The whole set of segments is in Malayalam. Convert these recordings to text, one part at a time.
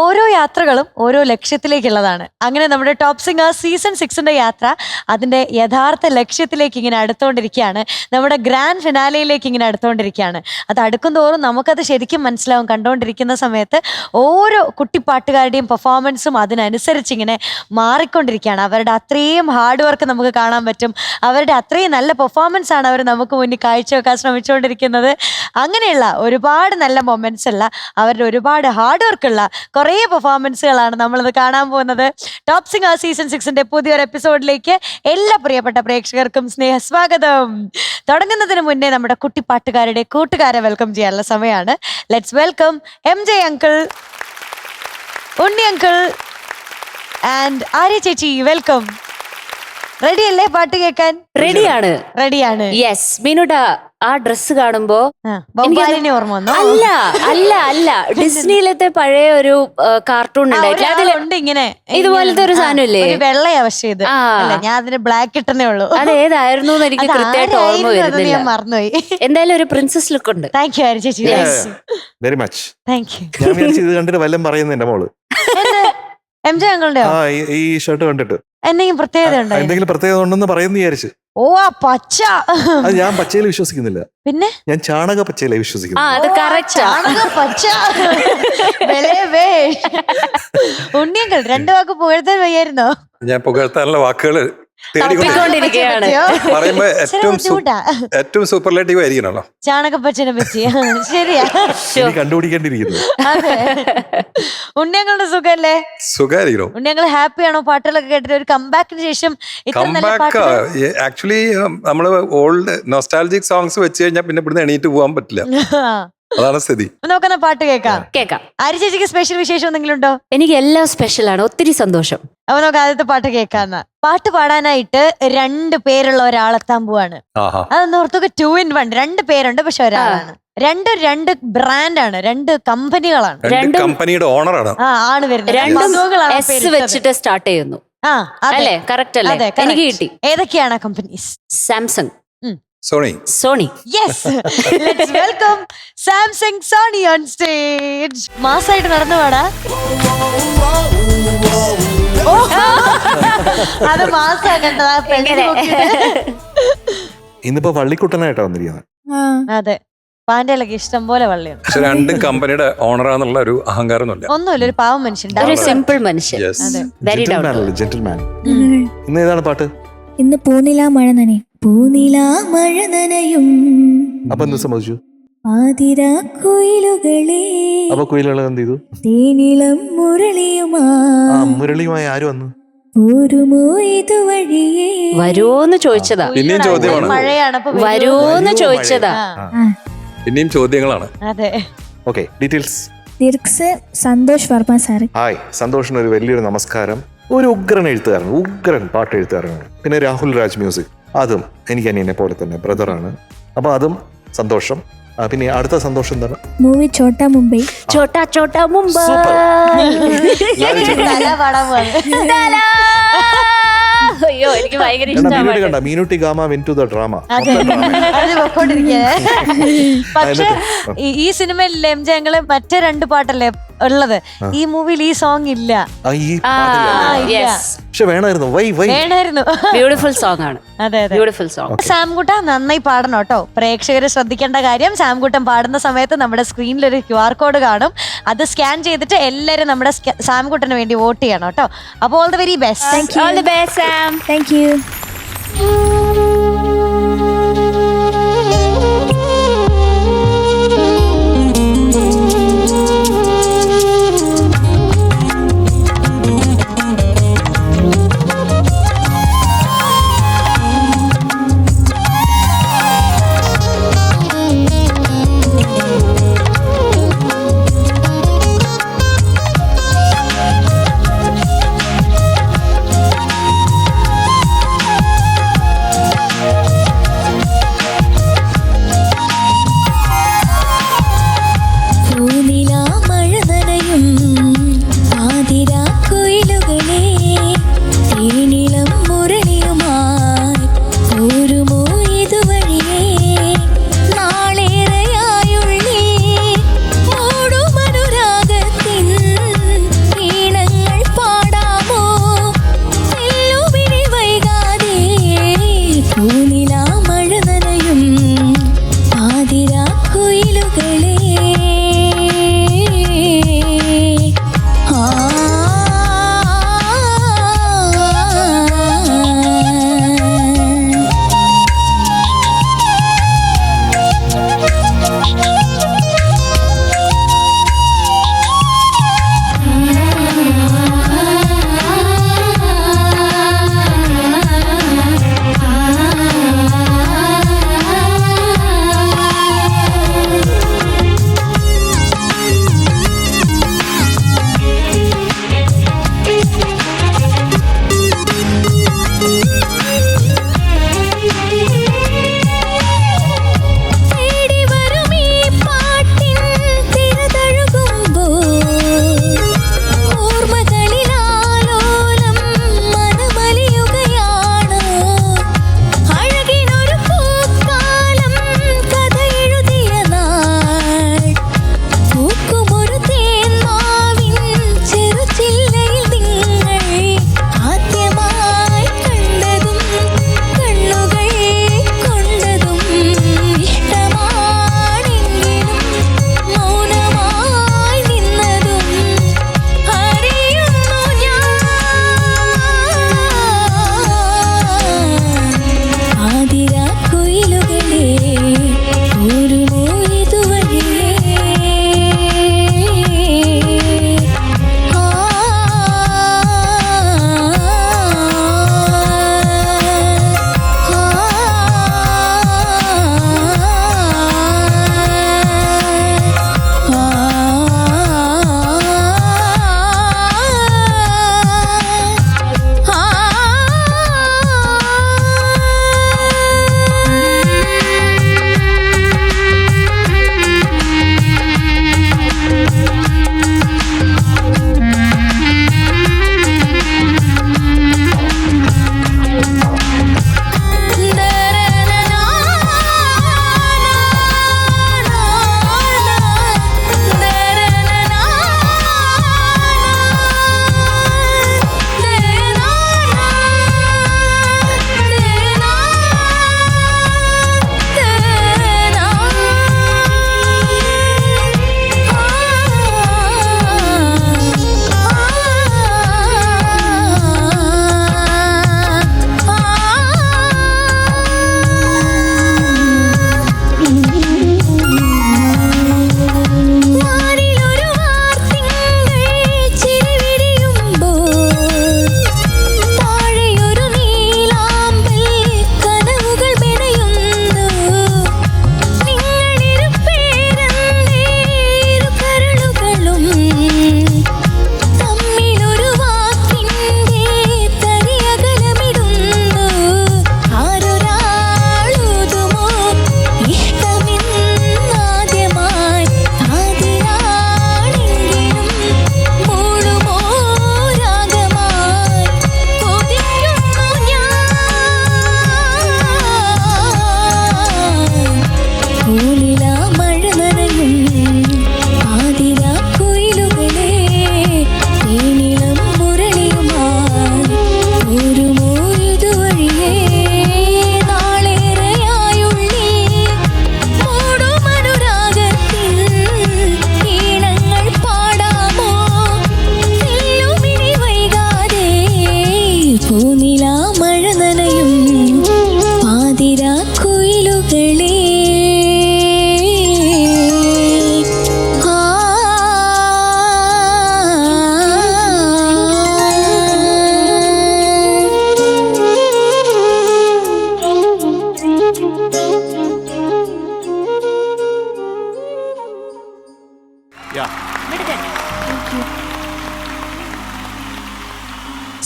ഓരോ യാത്രകളും ഓരോ ലക്ഷ്യത്തിലേക്കുള്ളതാണ്. അങ്ങനെ നമ്മുടെ ടോപ്പ് സിംഗർ സീസൺ 6ന്റെ യാത്ര അതിന്റെ യഥാർത്ഥ ലക്ഷ്യത്തിലേക്ക് ഇങ്ങനെ അടുത്തുകൊണ്ടിരിക്കുകയാണ്. നമ്മുടെ ഗ്രാൻഡ് ഫിനാലയിലേക്ക് ഇങ്ങനെ അടുത്തുകൊണ്ടിരിക്കുകയാണ്. അത് അടുക്കും തോറും നമുക്കത് ശരിക്കും മനസ്സിലാവും. കണ്ടുകൊണ്ടിരിക്കുന്ന സമയത്ത് ഓരോ കുട്ടിപ്പാട്ടുകാരുടെയും പെർഫോമൻസും അതിനനുസരിച്ച് ഇങ്ങനെ മാറിക്കൊണ്ടിരിക്കുകയാണ്. അവരുടെ അത്രയും ഹാർഡ് വർക്ക് നമുക്ക് കാണാൻ പറ്റും. അവരുടെ അത്രയും നല്ല പെർഫോമൻസ് ആണ് അവർ നമുക്ക് മുന്നിൽ കാഴ്ചവെക്കാൻ ശ്രമിച്ചുകൊണ്ടിരിക്കുന്നത്. അങ്ങനെയുള്ള ഒരുപാട് നല്ല മൊമെന്റ്സ് ഉള്ള അവരുടെ ഒരുപാട് ഹാർഡ് വർക്കുള്ള കുറേ പെർഫോമൻസുകളാണ് നമ്മളിത് കാണാൻ പോകുന്നത്. ടോപ്പ് സിംഗർ സീസൺ 6ന്റെ പുതിയൊരു എപ്പിസോഡിലേക്ക് എല്ലാ പ്രിയപ്പെട്ട പ്രേക്ഷകർക്കും സ്നേഹസ്വാഗതം. തുടങ്ങുന്നതിന് മുന്നേ നമ്മുടെ കുട്ടിപ്പാട്ടുകാരുടെ കൂട്ടുകാരെ വെൽക്കം ചെയ്യാനുള്ള സമയമാണ്. Let's welcome MJ uncle, Unni uncle and Arya ചേച്ചി. വെൽക്കം. റെഡി അല്ലേ പാട്ട് കേൾക്കാൻ? റെഡിയാണ്. യെസ്. മീനുട്ടാ, ആ ഡ്രസ് കാണുമ്പോ ബൊമ്പാലിനെ ഓർമ്മ വന്നോ? അല്ല ഡിസ്നിയിലത്തെ പഴയ ഒരു കാർട്ടൂൺ ഉണ്ടായിട്ടില്ല, അതിലുണ്ട് ഇങ്ങനെ ഇതുപോലത്തെ ഒരു സാധനമില്ലേ? വെള്ളയാ. പക്ഷേ ഇത് അല്ല, ഞാൻ അതിന് ബ്ലാക്ക് ഇട്ടേ ഉള്ളൂ. അത് ഏതായിരുന്നു എന്ന് എനിക്ക് കൃത്യമായിട്ട് ഓർമ്മ വരുന്നില്ല. മറന്നുപോയി. എന്തായാലും ഒരു പ്രിൻസസ് ലുക്ക് ഉണ്ട്. താങ്ക് യു ആര്യ ചേച്ചി. Very much. Thank you. ഞാൻ വിചാരിച്ചു ഇത് കണ്ടിട്ട് വല്ലതും പറയുന്നു എന്റെ മോള്. MJ അങ്കിളുടെയോ? ഈ ഷർട്ട് കണ്ടിട്ട് എന്തെങ്കിലും പ്രത്യേകത ഉണ്ടോ? എന്തെങ്കിലും പ്രത്യേകത ഉണ്ടെന്ന് പറയുന്നു വിചാരിച്ചു. ഓ, ആ പച്ച. അത് ഞാൻ പച്ചയിൽ വിശ്വസിക്കുന്നില്ല. പിന്നെ ഞാൻ ചാണക പച്ചയിലെ വിശ്വസിക്കുന്നു. അത് കറക്റ്റ്. പച്ച. ഉണ്ണിയങ്കൾ 2 വാക്ക് പുകഴ്ത്താൻ വയ്യായിരുന്നോ? ഞാൻ പുകഴ്ത്താനുള്ള വാക്കുകൾ തപ്പിക്കൊണ്ടിരിക്കുകയാണ്. പറയുമ്പോ ഏറ്റവും സൂപ്പർലേറ്റീവ് ആയിരിക്കണല്ലോ. ചാണകപ്പച്ചനെ പറ്റി. ശരിയാ, കണ്ടുപിടിക്കേണ്ടിയിരിക്കുന്നു. അതെ. ഉണ്ണിയങ്ങളുടെ സുഖല്ലേ? സുഖമായിരിക്കണോ? ഉണ്ണിയങ്ങൾ ഹാപ്പിയാണോ പാട്ടുകളൊക്കെ കേട്ടിട്ട്? ഒരു കംബാക്കിന് ശേഷം ഇത്ര നല്ല പാട്ടുകൾ. ആക്ച്വലി നമ്മള് ഓൾഡ് നൊസ്റ്റാൾജിക് സോങ്സ് വെച്ച് കഴിഞ്ഞാൽ പിന്നെ ഇവിടുന്ന് എണീറ്റ് പോകാൻ പറ്റില്ല. അതാണ് സ്ഥിതി. നോക്കുന്ന പാട്ട് കേൾക്കാം. ആര്യ ചേച്ചിക്ക് സ്പെഷ്യൽ വിശേഷം എന്തെങ്കിലും ഉണ്ടോ? എനിക്ക് എല്ലാം സ്പെഷ്യലാണ്. ഒത്തിരി സന്തോഷം. അപ്പൊ നമുക്ക് ആദ്യത്തെ പാട്ട് കേൾക്കാന്ന. പാട്ട് പാടാനായിട്ട് 2 പേരുള്ള ഒരാളെത്താൻ പോവാണ്. അതൊന്ന് ഓർത്തുക. 2 in 1. 2 പേരുണ്ട്, പക്ഷെ ഒരാളാണ്. 2 ബ്രാൻഡാണ്, 2 കമ്പനികളാണ്. 2 കമ്പനിയുടെ ഓണറാണ്. ആണ് വരുന്നത്. വെച്ചിട്ട് സ്റ്റാർട്ട് ചെയ്യുന്നു. അല്ലേ? കറക്റ്റ് അല്ലേ? എനിക്ക് കിട്ടി. ഏതൊക്കെയാണ് companies? Samsung, Sony. Yes. Let's welcome Samsung Sony on stage. മാസായിട്ട് നടന്നു പാടാ. അത് മാസാക്കണ്ടതാ. ഇന്നിപ്പോ വള്ളിക്കുട്ടനായിട്ടാ വന്നിരിക്കുന്നത്. അതെ, പാൻഡേലൊക്കെ ഇഷ്ടം പോലെ വള്ളിയുണ്ട്. പക്ഷെ 2 കമ്പനിയുടെ ഓണറാന്നുള്ള ഒരു അഹങ്കാരം ഒന്നുമില്ല. ഒരു പാവം മനുഷ്യൻ, ഒരു സിമ്പിൾ മനുഷ്യൻ. ജെന്റിൽമാൻ. ഇന്ന് ഏതാണ് പാട്ട്? ഇന്ന് പൂനിലാ മഴ നനയും, പൂനിലാ മഴ നനയും. അപ്പൊ എന്ത് സംഭവിച്ചു? ആതിരാ കുയിലുകളെ. അപ്പൊ കുയിലുകൾ എന്ത് ചെയ്തു? തേനിളം മുരളിയുമായി ആര് വന്നു? ഓരുമോ ഇതുവഴിയേ. വരോന്ന് ചോദിച്ചതാ. പിന്നെയും ചോദ്യമാണ്. മഴയാണ്. വരോന്ന് ചോദിച്ചതാ. പിന്നെയും ചോദ്യങ്ങളാണ്. അതെ. Okay, details. Lyrics Santhosh Varma sir. Hi, സന്തോഷിന് ഒരു വലിയൊരു നമസ്കാരം. ഒരു ഉഗ്രൻ എഴുത്തുകാരൻ, ഉഗ്രൻ പാട്ട് എഴുത്തുകാരനാണ്. പിന്നെ രാഹുൽ രാജ് മ്യൂസിക്, അതും എനിക്ക് അനിയനെ പോലെ തന്നെ ബ്രദറാണ്. അപ്പൊ അതും സന്തോഷം. പിന്നെ അടുത്ത സന്തോഷം എന്താണ്? മൂവി ഛോട്ടാ മുംബൈ. ഛോട്ടാ മുംബൈ. അയ്യോ, എനിക്ക് ഭയങ്കര ഇഷ്ടമാണ്. മീനുട്ടി ഗാമ വെന്റ് ടു ദ ഡ്രാമ. പക്ഷെ ഈ സിനിമയിൽ MJ ഞങ്ങള് മറ്റേ 2 പാട്ടല്ലേ ഉള്ളത്. ഈ മൂവിയിൽ ഈ സോങ് ഇല്ല. പക്ഷെ വേണമായിരുന്നു. വേണമായിരുന്നു. ബ്യൂട്ടിഫുൾ സോങ് ആണ്. അതെ, ബ്യൂട്ടിഫുൾ സോങ്. സാംകുട്ടൻ നന്നായി പാടണം കേട്ടോ. പ്രേക്ഷകര് ശ്രദ്ധിക്കേണ്ട കാര്യം, സാംകുട്ടൻ പാടുന്ന സമയത്ത് നമ്മുടെ സ്ക്രീനിൽ ഒരു QR കോഡ് കാണും. അത് സ്കാൻ ചെയ്തിട്ട് എല്ലാവരും നമ്മുടെ സാംകുട്ടന് വേണ്ടി വോട്ട് ചെയ്യണം കേട്ടോ. അപ്പോൾ all the very best. All the best Sam. Thank you.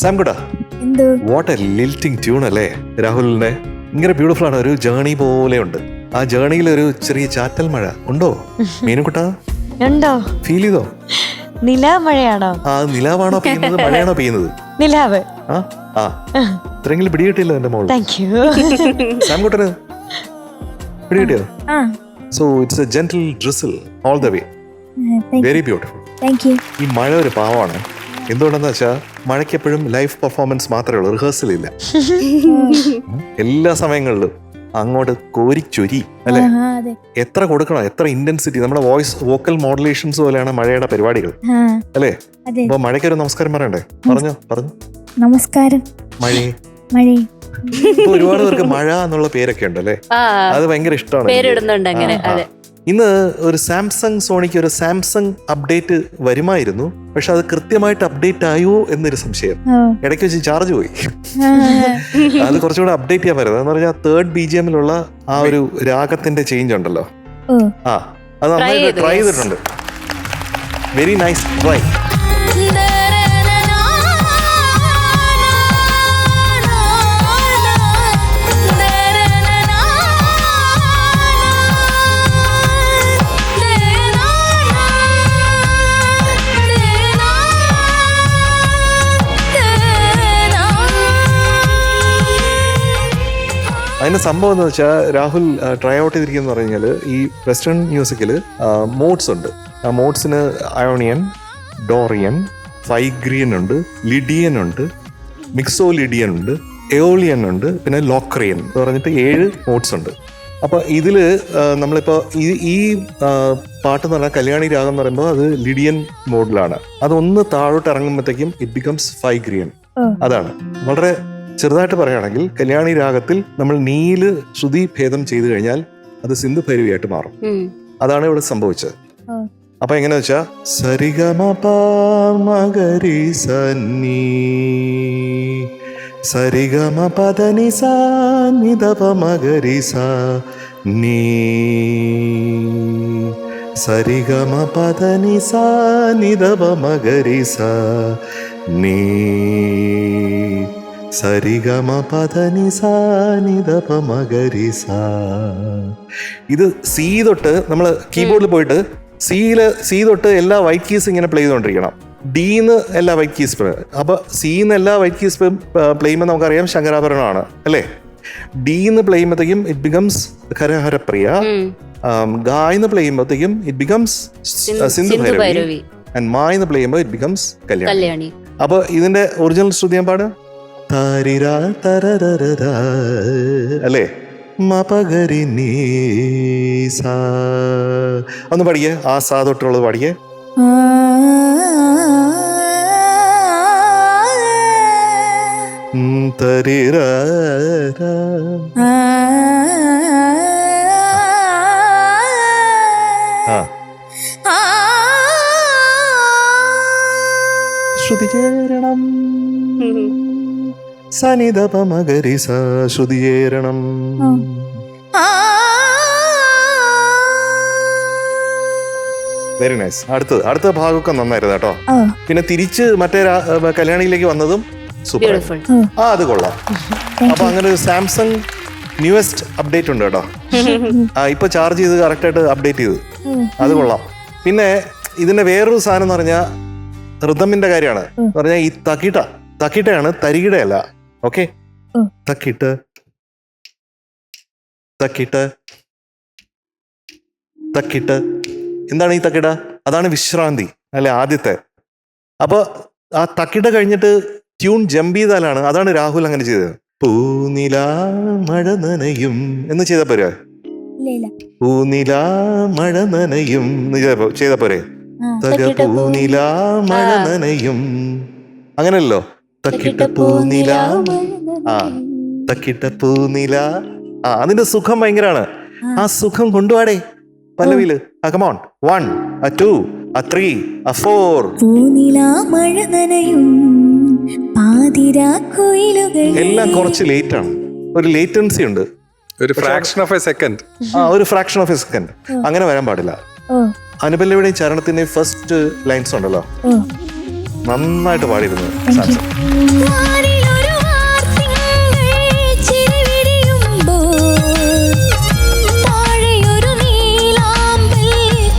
Sam കുട്ടാ, എന്തോ വാട്ട് എ ലിൽറ്റിംഗ് ട്യൂൺ അല്ലേ രാഹുലിന്റെ. ഇങ്ങനെ ബ്യൂട്ടിഫുൾ ആണ്, ഒരു ജേണി പോലെ ഉണ്ട്. ആ ജേണിയിൽ ഒരു ചെറിയ ചാറ്റൽ മഴ ഉണ്ടോ മീനുകുട്ടാ? ഉണ്ടോ? ഫീൽ ചെയ്തോ? നിലാമഴയാണോ? ആ നിലാവാണോ പെയ്യുന്നത്, മഴയാണോ പെയ്യുന്നത്? നിലാവ്. ആ ഇത്രയെങ്കിലും പിടികിട്ടില്ല എന്റെ മോള്. Thank you. സാം കുട്ടന് പിടികിട്ടിയോ? ആ so it's A gentle drizzle all the way. Very beautiful. Thank you. ഈ മഴ ഒരു പാവമാണ്. എന്തുകൊണ്ടെന്ന് വെച്ചാൽ മഴയ്ക്ക് എപ്പോഴും ലൈവ് പെർഫോമൻസ് മാത്രമേ ഉള്ളൂ, റിഹേഴ്സൽ ഇല്ല. എല്ലാ സമയങ്ങളിലും അങ്ങോട്ട് കോരിച്ചൊരി അല്ലെ. അതെ. എത്ര കൊടുക്കണം, എത്ര ഇന്റൻസിറ്റി. നമ്മുടെ വോക്കൽ മോഡുലേഷൻസ് പോലെയാണ് മഴയുടെ പരിപാടികൾ അല്ലേ. അതെ. അപ്പൊ മഴയ്ക്കൊരു നമസ്കാരം പറയണ്ടേ? പറഞ്ഞു. നമസ്കാരം മഴയെ. മഴയെ. ഇപ്പൊ ഒരുപാട് പേർക്ക് മഴ എന്നുള്ള പേരൊക്കെ ഉണ്ട് അല്ലേ. അത് ഭയങ്കര ഇഷ്ടമാണ്. പേരിടുന്നുണ്ട് അങ്ങനെ. അതെ. ഇന്ന് ഒരു സാംസങ് സോണിക്ക് ഒരു സാംസങ് അപ്ഡേറ്റ് വരുമായിരുന്നു, പക്ഷെ അത് കൃത്യമായിട്ട് അപ്ഡേറ്റ് ആയോ എന്നൊരു സംശയം. ഇടയ്ക്ക് വെച്ച് ചാർജ് പോയി. അത് കുറച്ചുകൂടെ അപ്ഡേറ്റ് ചെയ്യാൻ പറ്റുന്നത് എന്ന് പറഞ്ഞാൽ തേർഡ് BGMലുള്ള ആ ഒരു രാഗത്തിന്റെ ചേഞ്ച് ഉണ്ടല്ലോ. അത് നന്നായിട്ട് ട്രൈ ചെയ്തിട്ടുണ്ട്. Very nice try. അതിന്റെ സംഭവം എന്ന് വെച്ചാൽ രാഹുൽ ട്രൈ ഔട്ട് ചെയ്തിരിക്കുന്ന പറഞ്ഞു കഴിഞ്ഞാൽ ഈ വെസ്റ്റേൺ മ്യൂസിക്കിൽ മോഡ്സ് ഉണ്ട്. ആ മോഡ്സിന് അയോണിയൻ, ഡോറിയൻ, ഫൈഗ്രിയൻ ഉണ്ട്, ലിഡിയൻ ഉണ്ട്, മിക്സോ ലിഡിയൻ ഉണ്ട്, എയോളിയൻ ഉണ്ട്, പിന്നെ ലോക്രിയൻ എന്ന് പറഞ്ഞിട്ട് 7 മോഡ്സ് ഉണ്ട്. അപ്പോൾ ഇതിൽ നമ്മളിപ്പോൾ ഈ പാട്ട് എന്ന് പറഞ്ഞാൽ കല്യാണി രാഗം എന്ന് പറയുമ്പോൾ അത് ലിഡിയൻ മോഡിലാണ്. അതൊന്ന് താഴോട്ട് ഇറങ്ങുമ്പോഴത്തേക്കും ഇറ്റ് ബിക്കംസ് ഫൈഗ്രിയൻ. അതാണ് വളരെ ചെറുതായിട്ട് പറയുകയാണെങ്കിൽ കല്യാണി രാഗത്തിൽ നമ്മൾ നീല് ശ്രുതി ഭേദം ചെയ്തു കഴിഞ്ഞാൽ അത് സിന്ധു ഭൈരവിയായിട്ട് മാറും. അതാണ് ഇവിടെ സംഭവിച്ചത്. അപ്പൊ എങ്ങനെയാ വെച്ചാ സരിഗമപമഗരി സന്നി സരിഗമപദനി സാനിദപമഗരി സാ നീ സരിഗമപദനി സാനിദപമഗരി സാ നീ സരിഗമപദനി സാനിദപമഗരി സാ. ഇത് സി തൊട്ട് നമ്മൾ കീബോർഡിൽ പോയിട്ട് സി തൊട്ട് എല്ലാ വൈറ്റ് കീസ് ഇങ്ങനെ പ്ലേ ചെയ്തുകൊണ്ടിരിക്കണം. ഡിന്ന് എല്ലാ വൈറ്റ് കീസ്. അപ്പൊ സിന്ന് എല്ലാ വൈറ്റ് കീസ് പ്ലേ ചെയ്യുമ്പോൾ നമുക്കറിയാം ശങ്കരാഭരണമാണ് അല്ലേ. ഡിന്ന് പ്ലേ ചെയ്യുമ്പോഴത്തേക്കും ഇറ്റ് ബിക്കംസ് ഹരഹരപ്രിയ. ഗായ്ന്ന് പ്ലേ ചെയ്യുമ്പോഴത്തേക്കും it becomes Sindhu Bhairavi. And മായ്ന്ന് പ്ലേ ചെയ്യുമ്പോൾ ഇറ്റ് ബിക്കംസ് കല്യാണി. അപ്പൊ ഇതിന്റെ ഒറിജിനൽ ശ്രുതി ഞാൻ പാട് അല്ലേ. മപഗരി നീ സാ ഒന്ന് പാടിയേ. ആ സാ തൊട്ടുള്ളത് പാടിയേ. തരിര ശ്രുതി ചേരണം സനിദപമഗരി സാ ശ്രുതി ചേരണം. Very nice. അടുത്ത ഭാഗമൊക്കെ നന്നായിരുന്നു കേട്ടോ. പിന്നെ തിരിച്ച് മറ്റേ കല്യാണിയിലേക്ക് വന്നതും സൂപ്പർ. അത് കൊള്ളാം. അപ്പൊ അങ്ങനെ ഒരു സാംസങ് ന്യൂവസ്റ്റ് അപ്ഡേറ്റ് ഉണ്ട് കേട്ടോ. ഇപ്പൊ ചാർജ് ചെയ്ത് കറക്റ്റായിട്ട് അപ്ഡേറ്റ് ചെയ്ത് അത് കൊള്ളാം. പിന്നെ ഇതിന്റെ വേറൊരു സാധനം എന്ന് പറഞ്ഞാൽ റിതമിന്റെ കാര്യമാണ്. പറഞ്ഞാൽ ഈ തക്കിട്ടയാണ്, തരികിടയല്ല. ഓക്കെ, തക്കിട്ട് തക്കിട്ട് തക്കിട്ട്. എന്താണ് ഈ തക്കിട? അതാണ് വിശ്രാന്തി അല്ലെ ആദ്യത്തെ. അപ്പൊ ആ തക്കിട കഴിഞ്ഞിട്ട് ട്യൂൺ ജമ്പ് ചെയ്താലാണ്. അതാണ് രാഹുൽ അങ്ങനെ ചെയ്തത്. പൂനില മഴ നനയും എന്ന് ചെയ്ത പോരെ. പൂനില മഴ നനയും ചെയ്ത പോരെ. തക പൂനില മഴ നനയും അങ്ങനല്ലോ. തക്കിട്ട പൂനില. തക്കിട്ട പൂനില. അതിന്റെ സുഖം ഭയങ്കരാണ്. ആ സുഖം കൊണ്ടുപോടേ പല്ലവിയില്. കമോൺ. 1 2 3 4. പൂനില മഴ നനയും പാതിരാ കുയിലുകൾ. എല്ലാം കുറച്ച് ലേറ്റ് ആണ്. ഒരു ലേറ്റൻസി ഉണ്ട്. ഒരു ഫ്രാക്ഷൻ ഓഫ് എ സെക്കൻഡ്. ഒരു ഫ്രാക്ഷൻ ഓഫ് എ സെക്കൻഡ്. അങ്ങനെ വരാൻ പാടില്ല. അനുപല്ലവിയുടെയും ചരണത്തിന്റെയും ഫസ്റ്റ് ലൈൻസ് ഉണ്ടല്ലോ. നന്നായിട്ട് പാടിയിരുന്നു താങ്ക് യു. സാംസൺ. വാനിലൊരു വാർത്തിങ്കൾ ചിരിവിരിയുമ്പോൾ താഴെയൊരു നീലാമ്പൽ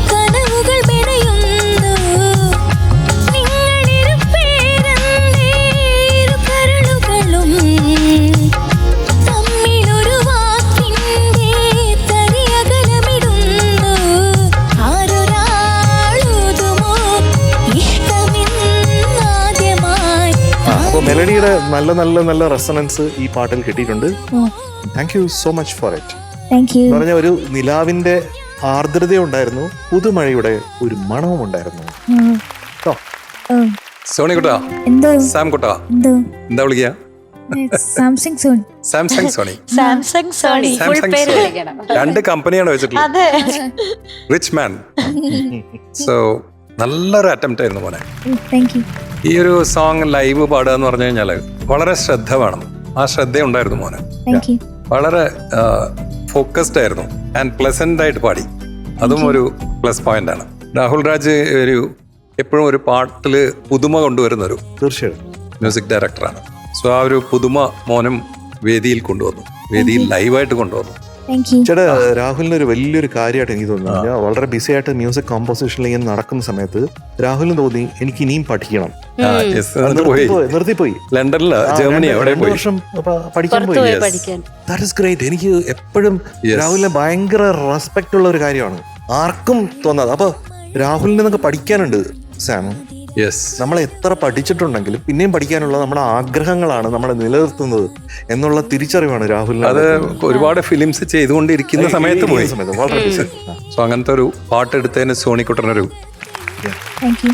കനവുകൾ മെനയുന്നു. നിങ്ങളിരുപേരന്തേ ഇരു കരളുകളും തമ്മിലൊരു വാക്കിൻ്റെ തരിയകലമിടുന്നു. ആരൊരാളുതുമോ ഇഷ്ടമെന്നാദ്യമായി. അപ്പോൾ മെലഡിയുടെ നല്ല നല്ല നല്ല റെസണൻസ് ഈ പാട്ടിൽ കിട്ടിയിട്ടുണ്ട്. Thank you so much for it. Thank you. എന്ന് പറഞ്ഞ ഒരു നിലാവിന്റെ ആർദ്രതയുണ്ടായിരുന്നു, പുതുമഴയുടെ ഒരു മണവും ഉണ്ടായിരുന്നു കേട്ടോ. സോണി കുട്ടാ, എന്തോ സാം കുട്ടാ, എന്തോ എന്താ വിളിക്കുക? സാംസങ് സോൺ. Samsung Sony. Samsung Sony. Full Samsung പേര് സോണി. വിളിക്കണം. 2 കമ്പനിയാണ് വെച്ചിട്ടുള്ളത്. അതെ. Rich man. സോ നല്ലൊരു അറ്റംപ്റ്റ് ആയിരുന്നു മോനെ. Thank you. ഈ ഒരു സോങ് ലൈവ് പാടുക എന്ന് പറഞ്ഞു കഴിഞ്ഞാൽ വളരെ ശ്രദ്ധ വേണം. ആ ശ്രദ്ധ ഉണ്ടായിരുന്നു മോനെ. Thank U. വളരെ ഫോക്കസ്ഡ് ആയിരുന്നു ആൻഡ് പ്ലസന്റ് ആയിട്ട് പാടി. അതും ഒരു പ്ലസ് പോയിന്റ് ആണ്. രാഹുൽ രാജ് എപ്പോഴും ഒരു പാട്ടില് പുതുമ കൊണ്ടുവരുന്ന ഒരു തീർച്ചയായിട്ടും മ്യൂസിക് ഡയറക്ടറാണ്. സോ ആ ഒരു പുതുമ മോനും വേദിയിൽ കൊണ്ടുവന്നു, വേദിയിൽ ലൈവായിട്ട് കൊണ്ടുവന്നു. Thank you. ചേട്ടാ, രാഹുലിന് ഒരു വലിയൊരു കാര്യമായിട്ട് എനിക്ക് തോന്നുന്നു. ഞാൻ വളരെ ബിസി ആയിട്ട് മ്യൂസിക് കോമ്പോസിഷനിൽ ഇങ്ങനെ നടക്കുന്ന സമയത്ത് രാഹുലിന് തോന്നി എനിക്ക് ഇനിയും പഠിക്കണം. നിർത്തിപ്പോയി. ലണ്ടനില്, ജർമ്മനി, എവിടെ 2 പോയി? വർഷം പഠിക്കാൻ പുറത്ത് പോയി പോയി. പഠിക്കാൻ. That is great. എനിക്ക് എപ്പോഴും രാഹുലിനെ ഭയങ്കര റെസ്പെക്ട് ഉള്ള ഒരു കാര്യമാണ്, ആർക്കും തോന്നാതെ. അപ്പൊ രാഹുലിനെ നമുക്ക് പഠിക്കാനുണ്ട് സാം. യെസ്. നമ്മൾ എത്ര പഠിച്ചിട്ടുണ്ടെങ്കിലും പിന്നെയും പഠിക്കാനുള്ള നമ്മുടെ ആഗ്രഹങ്ങളാണ് നമ്മളെ നിലനിർത്തുന്നത് എന്നുള്ള തിരിച്ചറിവാണ് രാഹുലിന്. അത് ഒരുപാട് ഫിലിംസ് ചെയ്തുകൊണ്ടിരിക്കുന്ന സമയത്ത് പോയി. വളരെ busy. സോ അങ്ങനത്തെ ഒരു പാട്ടെടുത്തതിന് സോണിക്കുട്ടനൊരു താങ്ക് യു.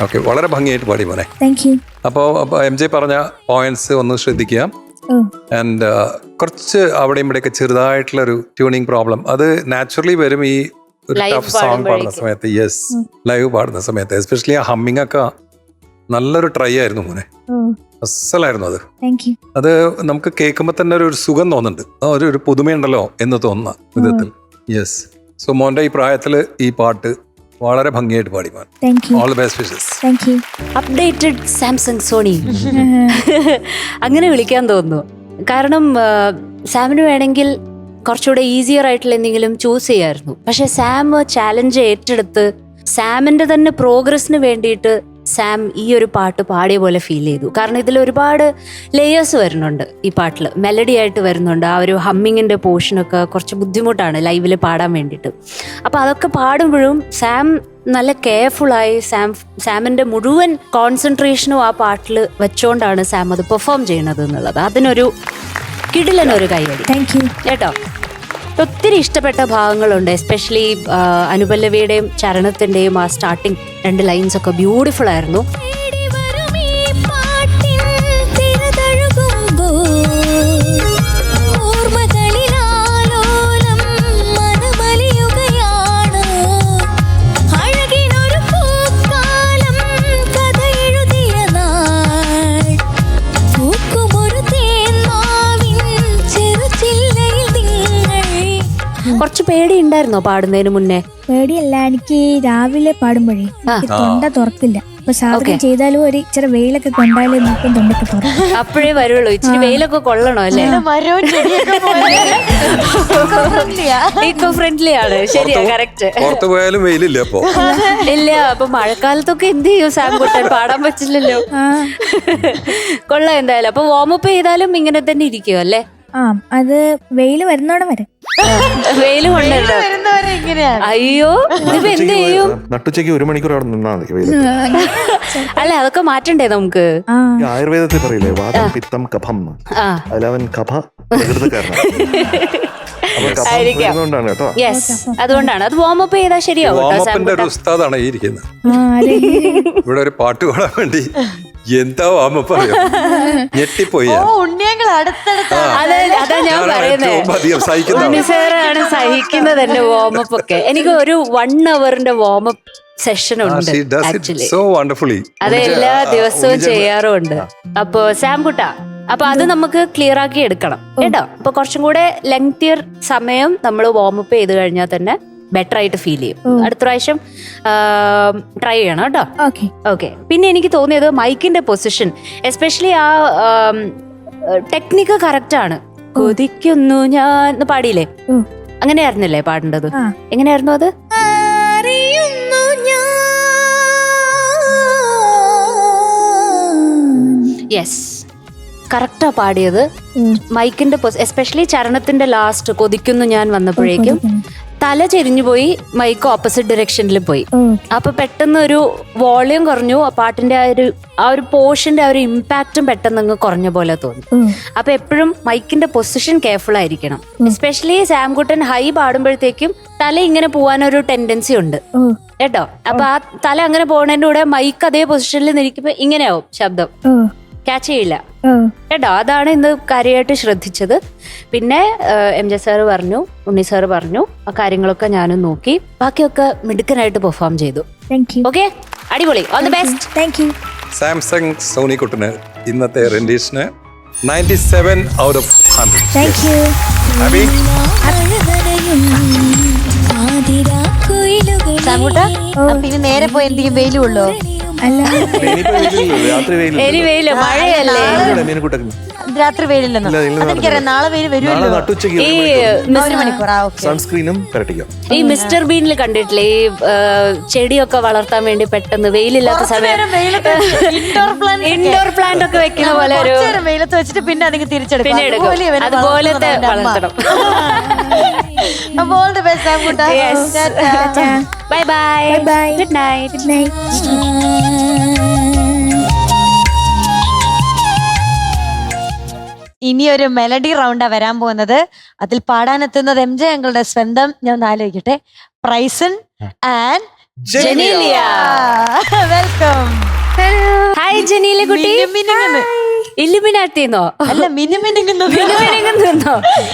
ഓക്കെ, വളരെ ഭംഗിയായിട്ട് പാടി മോനെ. Thank U. അപ്പോൾ MJ പറഞ്ഞ പോയിന്റ്സ് ഒന്ന് ശ്രദ്ധിക്കുക. ഓ ആൻഡ് കുറച്ച് അവിടെയും ഇവിടെയൊക്കെ ചെറുതായിട്ടുള്ള ഒരു ട്യൂണിങ് പ്രോബ്ലം അത് നാച്ചുറലി വരും ഈ ഒരു Live ടഫ് സോങ് പാടുന്ന സമയത്ത്. യെസ്, ലൈവ് പാടുന്ന സമയത്ത് എസ്പെഷ്യലി ആ ഹമ്മിങ് ഒക്കെ നല്ലൊരു ട്രൈ ആയിരുന്നു മോനെ. ഓ അസലായിരുന്നു അത്. Thank you. അത് നമുക്ക് കേൾക്കുമ്പോൾ തന്നെ ഒരു സുഖം തോന്നുന്നുണ്ട്, ആ ഒരു പുതുമയുണ്ടല്ലോ എന്ന് തോന്നുന്ന വിധത്തിൽ. യെസ്. സോ മോന്റെ ഈ പ്രായത്തിൽ ഈ പാട്ട് വളരെ ഭംഗിയായിട്ട് പാടി മോൻ. Thank you. All the best wishes. Thank you. Updated Samsung Sony അങ്ങനെ വിളിക്കാൻ തോന്നുന്നു. കാരണം സാമിന് വേണമെങ്കിൽ കുറച്ചുകൂടെ ഈസിയർ ആയിട്ടുള്ള എന്തെങ്കിലും ചൂസ് ചെയ്യായിരുന്നു. പക്ഷെ സാം ചാലഞ്ച് ഏറ്റെടുത്ത് സാമിന്റെ തന്നെ പ്രോഗ്രസിന് വേണ്ടിയിട്ട് സാം ഈ ഒരു പാട്ട് പാടിയ പോലെ ഫീൽ ചെയ്തു. കാരണം ഇതിൽ ഒരുപാട് ലേയേഴ്സ് വരുന്നുണ്ട് ഈ പാട്ടിൽ, മെലഡി ആയിട്ട് വരുന്നുണ്ട്. ആ ഒരു ഹമ്മിങ്ങിന്റെ പോർഷനൊക്കെ കുറച്ച് ബുദ്ധിമുട്ടാണ് ലൈവിൽ പാടാൻ വേണ്ടിയിട്ട്. അപ്പോൾ അതൊക്കെ പാടുമ്പോഴും സാം നല്ല കെയർഫുള്ളായി സാമിന്റെ മുഴുവൻ കോൺസെൻട്രേഷനും ആ പാട്ടിൽ വെച്ചുകൊണ്ടാണ് സാം അത് പെർഫോം ചെയ്യണത് എന്നുള്ളത്. അതിനൊരു കിടിലനൊരു കൈയടി താങ്ക് യു. കേട്ടോ. ഒത്തിരി ഇഷ്ടപ്പെട്ട ഭാഗങ്ങളുണ്ട്, എസ്പെഷ്യലി അനുപല്ലവിയുടെയും ചരണത്തിന്റെയും ആ സ്റ്റാർട്ടിങ് 2 ലൈൻസ് ഒക്കെ ബ്യൂട്ടിഫുൾ ആയിരുന്നു. കുറച്ച് പേടി ഉണ്ടായിരുന്നോ പാടുന്നതിന് മുന്നേ? പേടിയല്ല, എനിക്ക് രാവിലെ പാടുമ്പോഴേ എനിക്ക് തൊണ്ട തുറക്കില്ല. അപ്പൊ സാധനം ചെയ്താലും ഒരു ഇച്ചിരി വെയിലൊക്കെ കൊണ്ടാലേ നോക്കും തൊണ്ടൊക്കെ തുറക്കും. അപ്പോഴേ വരുള്ളൂ. ഇച്ചിരി വെയിലൊക്കെ കൊള്ളണോ അല്ലേ? ഈക്കോ ഫ്രണ്ട്ലി ആണ്. ശരിയാ, കറക്റ്റ്. പുറത്തു പോയാലും വെയിലില്ല അപ്പൊ. ഇല്ല, അപ്പൊ മഴക്കാലത്തൊക്കെ എന്ത് ചെയ്യും സാംകുട്ടൻ? പാടാൻ പറ്റില്ലല്ലോ. കൊള്ളാം എന്തായാലും. അപ്പൊ വാമപ്പ് ചെയ്താലും ഇങ്ങനെ തന്നെ ഇരിക്കും അല്ലേ? ആ, അത് വെയില് വരുന്നോടെ വരെ. വെയില് കൊണ്ടല്ലോ. അയ്യോ, ഇതിപ്പോ എന്ത് ചെയ്യും? നട്ടുച്ചയ്ക്ക് 1 മണിക്കൂർ അവിടെ നിന്നാ മതി. അല്ല, അതൊക്കെ മാറ്റണ്ടേ നമുക്ക്? ആയുർവേദത്തിൽ പറയില്ലേ, വാദം പിത്തം കഫം. അതിലവൻ കഫ പ്രകൃതക്കാരനാണ്. അതുകൊണ്ടാണ് കേട്ടോ. യെസ്, അതുകൊണ്ടാണ്. അത് വാമപ്പ് ചെയ്താൽ ശരിയാവും. വാമപ്പിന്റെ ഒരു ഉസ്താദാണ് ഈ ഇരിക്കുന്നത്. ഇവിടെ ഒരു പാട്ട് പാടാൻ വേണ്ടി എന്താ വാമപ്പ് അറിയോ? ഞെട്ടിപ്പോയി. അതാ ഞാൻ പറയുന്നത്. ഉണ്ണിസാറാണ് സഹിക്കുന്നത് തന്നെ വാമപ്പ് ഒക്കെ. എനിക്ക് ഒരു 1 hourന്റെ വാമപ്പ് സെഷൻ ഉണ്ട് ആക്ച്വലി. അത് എല്ലാ ദിവസവും ചെയ്യാറുമുണ്ട്. അപ്പൊ സാംകുട്ട, അപ്പൊ അത് നമുക്ക് ക്ലിയർ ആക്കി എടുക്കണം കേട്ടോ. അപ്പൊ കുറച്ചും കൂടെ ലെങ്തിയർ സമയം നമ്മൾ വാമപ്പ് ചെയ്ത് കഴിഞ്ഞാൽ തന്നെ ബെറ്റർ ആയിട്ട് ഫീൽ ചെയ്യും. ഓ. അടുത്ത പ്രാവശ്യം ട്രൈ ചെയ്യണം കേട്ടോ. ഓക്കെ. ഓക്കെ. പിന്നെ എനിക്ക് തോന്നിയത് മൈക്കിന്റെ പൊസിഷൻ, എസ്പെഷ്യലി ആ ടെക്നിക്ക് കറക്റ്റ് ആണ്. കൊതിക്കുന്നു ഞാൻ പാടിയില്ലേ, ഓ. അങ്ങനെയായിരുന്നില്ലേ പാടേണ്ടത്? ആ. എങ്ങനെയായിരുന്നു അത്? അറിയുന്നു ഞാൻ. യെസ്, കറക്റ്റാ പാടിയത്. മൈക്കിന്റെ എസ്പെഷ്യലി ചരണത്തിന്റെ ലാസ്റ്റ് കൊതിക്കുന്നു ഞാൻ വന്നപ്പോഴേക്കും തല ചെരിഞ്ഞു പോയി, മൈക്ക് ഓപ്പോസിറ്റ് ഡയറക്ഷനിൽ പോയി. അപ്പൊ പെട്ടെന്ന് ഒരു വോളിയം കുറഞ്ഞു, ആ പാട്ടിന്റെ ആ ഒരു പോർഷന്റെ ആ ഒരു ഇമ്പാക്റ്റും പെട്ടെന്ന് അങ്ങ് കുറഞ്ഞ പോലെ തോന്നി. അപ്പൊ എപ്പോഴും മൈക്കിന്റെ പൊസിഷൻ കെയർഫുൾ ആയിരിക്കണം. എസ്പെഷ്യലി സാംകുട്ടൻ ഹൈ പാടുമ്പോഴത്തേക്കും തല ഇങ്ങനെ പോവാനൊരു ടെൻഡൻസി ഉണ്ട് കേട്ടോ. അപ്പൊ ആ തല അങ്ങനെ പോകുന്നതിന്റെ കൂടെ മൈക്ക് അതേ പൊസിഷനിൽ നിൽക്കുമ്പോ ഇങ്ങനെയാവും ശബ്ദം, ക്യാച്ച് ചെയ്യില്ല കേട്ടോ. അതാണ് ഇന്ന് കാര്യമായിട്ട് ശ്രദ്ധിച്ചത്. പിന്നെ MJ സാറ് പറഞ്ഞു, ഉണ്ണി സാറ് പറഞ്ഞു, ആ കാര്യങ്ങളൊക്കെ ഞാനും നോക്കി, ബാക്കിയൊക്കെ മിടുക്കനായിട്ട് പെർഫോം ചെയ്തു. ഓക്കെ, അടിപൊളി, all the best. Thank you. Samsung സോണിക്കുട്ടന് ഇന്നത്തെ റെൻഡീഷന് 97 out of 100. Thank you. Happy? സാംകുട്ട, അപ്പൊ ഇനി നേരെ പോയി എന്തെങ്കിലും വെയിലും ഉള്ളോ? അല്ല, രാത്രി എലി വെയില്, മഴയല്ലേ? രാത്രി വെയിലില്ലെന്നോ? അതെനിക്കറിയാം, നാളെ വെയിൽ വരുമല്ലോ. ഈ 1 മണിക്കൂർ. സൺസ്ക്രീനും കരട്ടിക്കാം. ഈ മിസ്റ്റർ ബീനിൽ കണ്ടിട്ടില്ലേ, ഈ ചെടിയൊക്കെ വളർത്താൻ വേണ്ടി പെട്ടെന്ന് വെയിലില്ലാത്ത സമയം ഇൻഡോർ പ്ലാന്റ് ഒക്കെ വെക്കുന്ന പോലെ ഒരു വെയിലത്ത് വെച്ചിട്ട് പിന്നെ അതിന് പിന്നെ തിരിച്ചെടുക്കും. എടുക്കും. അതുപോലത്തെ വളർത്തണം. അപ്പോൾ the best, സാംകുട്ട. Bye bye, bye. Good night. Good night. ഇനിയൊരു മെലഡി റൗണ്ടാ വരാൻ പോകുന്നത്. അതിൽ പാടാനെത്തുന്നത് MJ അങ്കിളുടെ സ്വന്തം, ഞാൻ ഒന്ന് ആലോചിക്കട്ടെ, പ്രൈസൺ ആൻഡ് ജെനീലിയ. വെൽക്കം. ഹായ് ജനീല കുട്ടി. ഇല്ലുമിനാട്ടിന്നോ? അല്ല, മിനുമിനുങ്ങുന്നു.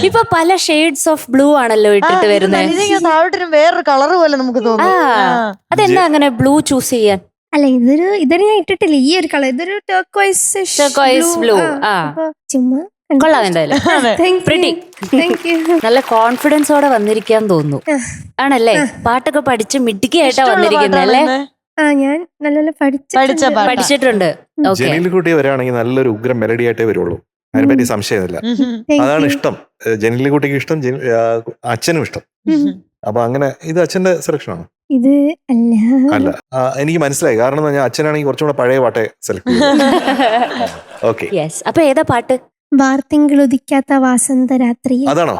ഇപ്പൊ പല ഷെയ്ഡ്സ് ഓഫ് ബ്ലൂ ആണല്ലോ ഇട്ടിട്ട് വരുന്നത്. താഴോട്ടൊരു വേറൊരു കളർ പോലെ നമുക്ക് തോന്നും. അതെന്താ അങ്ങനെ ബ്ലൂ ചൂസ് ചെയ്യാൻ? അല്ല, ഇതൊരു ഞാൻ ഇട്ടിട്ടില്ല, ഈ ഒരു കളർ. ഇതൊരു ടർക്കോയിസ് ബ്ലൂ. ആ, ചുമ്മാ കൊള്ളാം എന്തായാലും. Pretty. നല്ല കോൺഫിഡൻസോടെ വന്നിരിക്കാൻ തോന്നുന്നു. ആണല്ലേ? പാട്ടൊക്കെ പഠിച്ച് മിടുക്കിയായിട്ടാ വന്നിരിക്കുന്നത് അല്ലേ? ഞാൻ നല്ലോണം പഠിച്ചിട്ടുണ്ട്. ജനീലിക്കുട്ടി വരാണെങ്കിൽ നല്ലൊരു ഉഗ്രം മെലഡി ആയിട്ടേ വരുള്ളൂ, അതിനെപ്പറ്റി സംശയമില്ല. അതാണ് ഇഷ്ടം, ജനീലിക്കുട്ടിക്ക് ഇഷ്ടം, അച്ഛനും ഇഷ്ടം. അപ്പൊ അങ്ങനെ ഇത് അച്ഛന്റെ സെലക്ഷൻ ആണ്? ഇത് അല്ല, എനിക്ക് മനസ്സിലായി. കാരണം ഞാൻ അച്ഛനാണെങ്കിൽ കുറച്ചും കൂടെ പഴയ പാട്ടെ സെലക്ട് ചെയ്തു. ഓക്കെ, അപ്പൊ ഏതാ പാട്ട്? വാർത്തിങ്കളുദിക്കാത്ത വാസന്തരാത്രി. അതാണോ?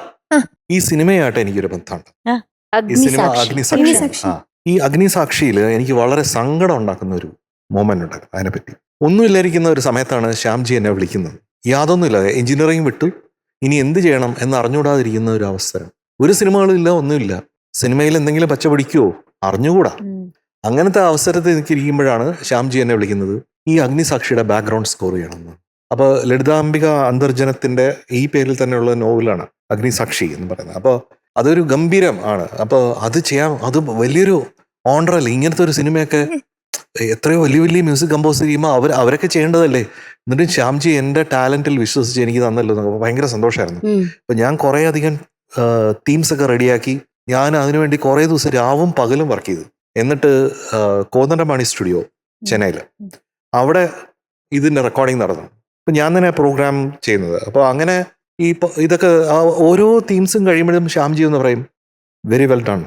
ഈ സിനിമയായിട്ട് എനിക്കൊരു ബന്ധമുണ്ട്. ഈ സിനിമ അഗ്നിസാക്ഷി. ഈ അഗ്നിസാക്ഷിയിൽ എനിക്ക് വളരെ സങ്കടം ഉണ്ടാക്കുന്ന ഒരു മൊമെന്റ് ഉണ്ട്. അതിനെപ്പറ്റി ഒന്നുമില്ലായിരിക്കുന്ന ഒരു സമയത്താണ് ശ്യാംജി എന്നെ വിളിക്കുന്നത്. യാതൊന്നുമില്ല, എഞ്ചിനീയറിംഗ് വിട്ടു, ഇനി എന്ത് ചെയ്യണം എന്ന് അറിഞ്ഞുകൂടാതിരിക്കുന്ന ഒരു അവസരം. ഒരു സിനിമകളില്ല, ഒന്നുമില്ല. സിനിമയിൽ എന്തെങ്കിലും പച്ച പിടിക്കുവോ അറിഞ്ഞുകൂടാ. അങ്ങനത്തെ അവസരത്തിൽ എനിക്കിരിക്കുമ്പോഴാണ് ശ്യാംജി എന്നെ വിളിക്കുന്നത്, ഈ അഗ്നിസാക്ഷിയുടെ ബാക്ക്ഗ്രൗണ്ട് സ്കോർ ചെയ്യണമെന്ന്. അപ്പോൾ ലളിതാംബിക അന്തർജനത്തിന്റെ ഈ പേരിൽ തന്നെയുള്ള നോവലാണ് അഗ്നിസാക്ഷി എന്ന് പറയുന്നത്. അപ്പോൾ അതൊരു ഗംഭീരം ആണ്. അപ്പോൾ അത് ചെയ്യാൻ, അത് വലിയൊരു ഓണറല്ലേ. ഇങ്ങനത്തെ ഒരു സിനിമയൊക്കെ എത്രയോ വലിയ വലിയ മ്യൂസിക് കമ്പോസ് ചെയ്യുമ്പോൾ അവരൊക്കെ ചെയ്യേണ്ടതല്ലേ. എന്നിട്ട് ശ്യാംജി എൻ്റെ ടാലന്റിൽ വിശ്വസിച്ച് എനിക്ക് തന്നല്ലോ. ഭയങ്കര സന്തോഷമായിരുന്നു. അപ്പൊ ഞാൻ കുറേ അധികം തീംസ് ഒക്കെ റെഡിയാക്കി ഞാൻ അതിനുവേണ്ടി കുറേ ദിവസം രാവും പകലും വർക്ക് ചെയ്തു. എന്നിട്ട് കോതണ്ടമാണി സ്റ്റുഡിയോ ചെന്നൈയിൽ, അവിടെ ഇതിന്റെ റെക്കോർഡിങ് നടന്നു. അപ്പൊ ഞാൻ തന്നെ പ്രോഗ്രാം ചെയ്യുന്നത്. അപ്പോൾ അങ്ങനെ ഇതൊക്കെ ഓരോ തീംസും കഴിയുമ്പോഴും ശ്യാംജി എന്ന് പറയും, very well done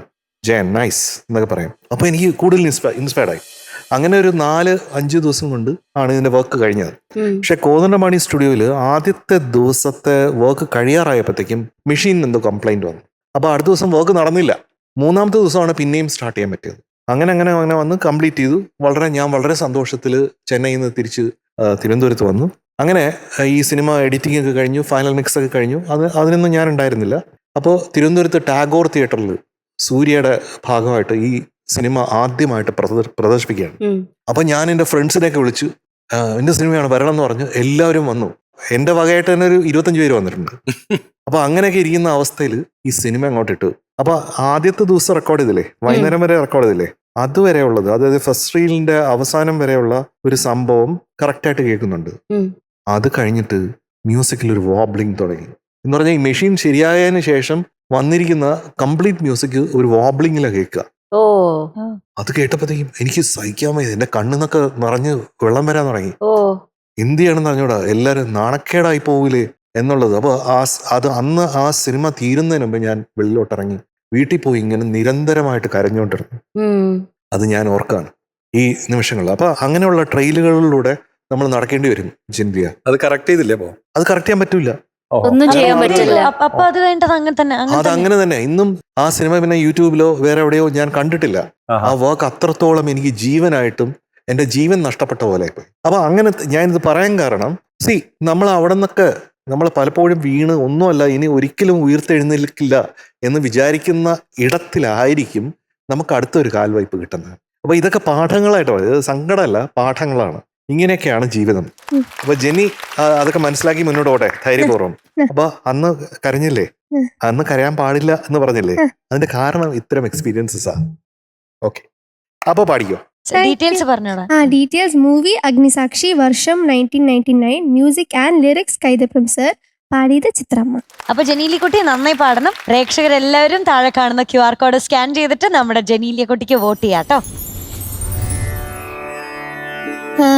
Jayan, nice എന്നൊക്കെ പറയും. അപ്പോൾ എനിക്ക് കൂടുതൽ ഇൻസ്പയർഡ് ആയി. അങ്ങനെ ഒരു 4-5 ദിവസം കൊണ്ട് ആണ് ഇതിന്റെ വർക്ക് കഴിഞ്ഞത്. പക്ഷെ കോതണ്ടമാണി സ്റ്റുഡിയോയിൽ ആദ്യത്തെ ദിവസത്തെ വർക്ക് കഴിയാറായപ്പോഴത്തേക്കും മെഷീൻ എന്തോ കംപ്ലൈന്റ് വന്നു. അപ്പോൾ അടുത്ത ദിവസം വർക്ക് നടന്നില്ല. 3-ാമത്തെ ദിവസമാണ് പിന്നെയും സ്റ്റാർട്ട് ചെയ്യാൻ പറ്റിയത്. അങ്ങനെ വന്ന് കംപ്ലീറ്റ് ചെയ്തു. ഞാൻ വളരെ സന്തോഷത്തിൽ ചെന്നൈയിൽ നിന്ന് തിരിച്ച് തിരുവനന്തപുരത്ത് വന്നു. അങ്ങനെ ഈ സിനിമ എഡിറ്റിംഗ് ഒക്കെ കഴിഞ്ഞു, ഫൈനൽ മിക്സ് ഒക്കെ കഴിഞ്ഞു. അതിനൊന്നും ഞാൻ ഉണ്ടായിരുന്നില്ല. അപ്പോൾ തിരുവനന്തപുരത്ത് ടാഗോർ തിയേറ്ററിൽ സൂര്യയുടെ ഭാഗമായിട്ട് ഈ സിനിമ ആദ്യമായിട്ട് പ്രദർശിപ്പിക്കുകയാണ്. അപ്പൊ ഞാൻ എൻ്റെ ഫ്രണ്ട്സിനെയൊക്കെ വിളിച്ചു, എൻ്റെ സിനിമയാണ് വരണം എന്ന് പറഞ്ഞു. എല്ലാവരും വന്നു. എൻ്റെ വകയായിട്ട് തന്നെ ഒരു 25 പേര് വന്നിട്ടുണ്ട്. അപ്പൊ അങ്ങനെയൊക്കെ ഇരിക്കുന്ന അവസ്ഥയിൽ ഈ സിനിമ അങ്ങോട്ട് ഇട്ടു. അപ്പൊ ആദ്യത്തെ ദിവസം റെക്കോർഡ് ചെയ്തില്ലേ, വൈകുന്നേരം വരെ റെക്കോർഡ് ചെയ്തില്ലേ, അതുവരെ ഉള്ളത്, അതായത് ഫസ്റ്റ് റീലിന്റെ അവസാനം വരെയുള്ള ഒരു സംഭവം കറക്റ്റായിട്ട് കേൾക്കുന്നുണ്ട്. അത് കഴിഞ്ഞിട്ട് മ്യൂസിക്കിൽ ഒരു വോബ്ലിംഗ് തുടങ്ങി എന്ന് പറഞ്ഞാൽ ഈ മെഷീൻ ശരിയായതിനു ശേഷം വന്നിരിക്കുന്ന കംപ്ലീറ്റ് മ്യൂസിക് ഒരു വോബ്ലിങ്ങിലാണ് കേൾക്കുക. ഓ അത് കേട്ടപ്പോഴത്തേക്കും എനിക്ക് സഹിക്കാൻ വയ്യ, എന്റെ കണ്ണിന്നൊക്കെ നിറഞ്ഞ് വെള്ളം വരാൻ തുടങ്ങി. ഓ എന്തിയാണെന്ന് അറിഞ്ഞൂടാ, എല്ലാരും നാണക്കേടായി പോവില്ലേ എന്നുള്ളത്. അപ്പൊ അത് അന്ന് ആ സിനിമ തീരുന്നതിന് മുമ്പ് ഞാൻ വെളിയിലോട്ടിറങ്ങി വീട്ടിൽ പോയി ഇങ്ങനെ നിരന്തരമായിട്ട് കരഞ്ഞുകൊണ്ടിരുന്നു. അത് ഞാൻ ഓർക്കാണ് ഈ നിമിഷങ്ങളിൽ. അപ്പൊ അങ്ങനെയുള്ള ട്രെയിലുകളിലൂടെ നമ്മൾ നടക്കേണ്ടി വരും ജിൻവിയ. അത് കറക്റ്റ് ചെയ്തില്ലേ അപ്പോ? അത് കറക്റ്റ് ചെയ്യാൻ പറ്റൂല. ഒന്നും ചെയ്യാൻ പറ്റില്ല. അപ്പൊ അത് കഴിഞ്ഞിട്ട് അങ്ങനെ തന്നെ അത് അങ്ങനെ തന്നെ. ഇന്നും ആ സിനിമ പിന്നെ യൂട്യൂബിലോ വേറെ എവിടെയോ ഞാൻ കണ്ടിട്ടില്ല. ആ വർക്ക് അത്രത്തോളം എനിക്ക് ജീവനായിട്ടും എന്റെ ജീവൻ നഷ്ടപ്പെട്ട പോലെ പോയി. അപ്പൊ അങ്ങനെ ഞാനിത് പറയാൻ കാരണം, നമ്മൾ അവിടെ നിന്നൊക്കെ നമ്മൾ പലപ്പോഴും വീണ് ഒന്നുമല്ല ഇനി ഒരിക്കലും ഉയർത്തെഴുന്നേൽക്കില്ല എന്ന് വിചാരിക്കുന്ന ഇടത്തിലായിരിക്കും നമുക്ക് അടുത്തൊരു കാൽവായ്പ് കിട്ടുന്നത്. അപ്പൊ ഇതൊക്കെ പാഠങ്ങളായിട്ടോ, ഇത് സങ്കടമല്ല, പാഠങ്ങളാണ്. ഇങ്ങനെയൊക്കെയാണ് ജീവിതം. അപ്പൊ ജെന്നി അതൊക്കെ മനസ്സിലാക്കി മുന്നോട്ട് പോട്ടെ ധൈര്യപൂർവ്വം. അപ്പൊ അന്ന് കരഞ്ഞില്ലേ, അന്ന് കരയാൻ പാടില്ല എന്ന് പറഞ്ഞില്ലേ, അതിന്റെ കാരണം ഇത്തരം എക്സ്പീരിയൻസസാ. ഓക്കെ, അപ്പൊ പാടിക്കോ. ഡീറ്റെയിൽസ് പറഞ്ഞോടാ. ഡീറ്റെയിൽസ്. മൂവി അഗ്നിസാക്ഷി, വർഷം 1999, music and lyrics Kaithapram sir, പാടിയത് ചിത്രമ്മ. അപ്പൊ ജനീലി കുട്ടി നന്നായി പാടണം. പ്രേക്ഷകരെല്ലാവരും താഴെ കാണുന്ന QR കോഡ് സ്കാൻ ചെയ്തിട്ട് നമ്മുടെ ജനീലിയ കുട്ടിക്ക് വോട്ട് ചെയ്യാട്ടോ. ആ